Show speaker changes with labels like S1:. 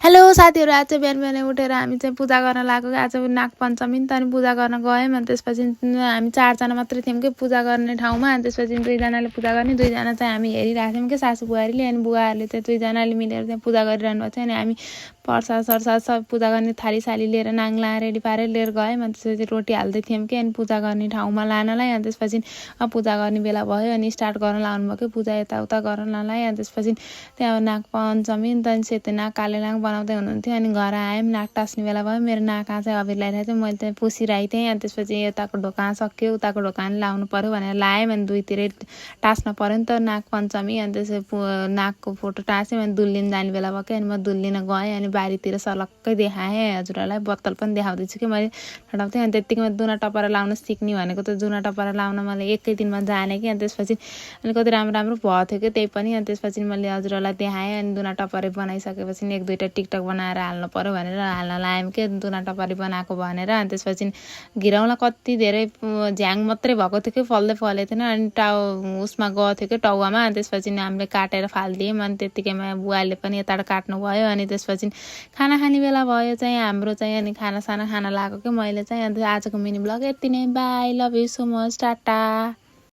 S1: Hello साथीहरु, आज चाहिँ बिहान बिहानै उठेर हामी चाहिँ पूजा गर्न लागेको। आज नाग पञ्चमी नि त, अनि पूजा गर्न गयौँ। अनि त्यसपछि हामी 4 जना मात्रै थियौँ के पूजा गर्ने ठाउँमा। अनि त्यसपछि 2 जनाले पूजा गर्ने, 2 जना चाहिँ हामी हेरिरहेको थियौँ के सासू बुहारीले। अनि बुवाहरूले चाहिँ 2 जनाले मिलेर चाहिँ पूजा गरिरहनु भएको थियो। अनि हामी प्रसाद सरसाद सब पूजा गर्ने थाली साली लिएर नाङ्ला रेडी पारेर लिएर गयौँ। अनि त्यसपछि रोटी हाल्दै थियौँ कि अनि पूजा गर्ने ठाउँमा लानलाई। अनि त्यसपछि पूजा गर्ने बेला भयो, अनि स्टार्ट गर्न लाउनु भयो कि पूजा यताउता गर्नलाई। अनि त्यसपछि त्यहाँ नाग पञ्चमी नि त, सेतो नाग काले नाग बनाउँदै हुनुहुन्थ्यो। अनि घर आयौँ, नाग टाँस्ने बेला भयो। मेरो नाकमा चाहिँ अबिर लगाइरहेको थियो, मैले चाहिँ पुसिरहेको थिएँ। अनि त्यसपछि यताको ढोका सक्यो, उताको ढोका पनि लाउनु पऱ्यो भनेर लायौँ। अनि दुईतिरै टाँस्न पऱ्यो नि त नाग पञ्चमी। अनि त्यसपछि नागको फोटो टाँस्यौँ। अनि दुल्लिन जाने बेला भयो कि अनि म दुल्लिन गएँ। अनि बारीतिर सलक्कै देखाएँ हजुरहरूलाई, बत्तल पनि देखाउँदैछु कि मैले हटाउँथेँ। अनि त्यत्तिकैमा दुना टपरा लाउन सिक्ने भनेको त दुना टपरा लाउन मैले एकै दिनमा जाने कि। अनि त्यसपछि अनि कति राम्रो राम्रो भयो थियो कि त्यही पनि। अनि त्यसपछि मैले हजुरहरूलाई देखाएँ। अनि दुना टपरी बनाइसकेपछि 1-2टा टिकटक बनाएर हाल्नु पऱ्यो भनेर हाल्न लायौँ कि दुना टपरी बनाएको भनेर। अनि त्यसपछि घिरौँला कति धेरै झ्याङ मात्रै भएको थियो कि फल्दै फलेको थिएन। अनि उसमा गएको थियो कि टाउमा। अनि त्यसपछि हामीले काटेर फालिदियौँ। अनि त्यत्तिकैमा बुवाले पनि यताबाट काट्नु भयो। अनि त्यसपछि खाना खाने बेला भयो चाहिँ हाम्रो चाहिँ। अनि खाना साना खाना लाग्यो कि मैले चाहिँ। अन्त आजको मिनी ब्लग यति नै, by, love you so much, Tata.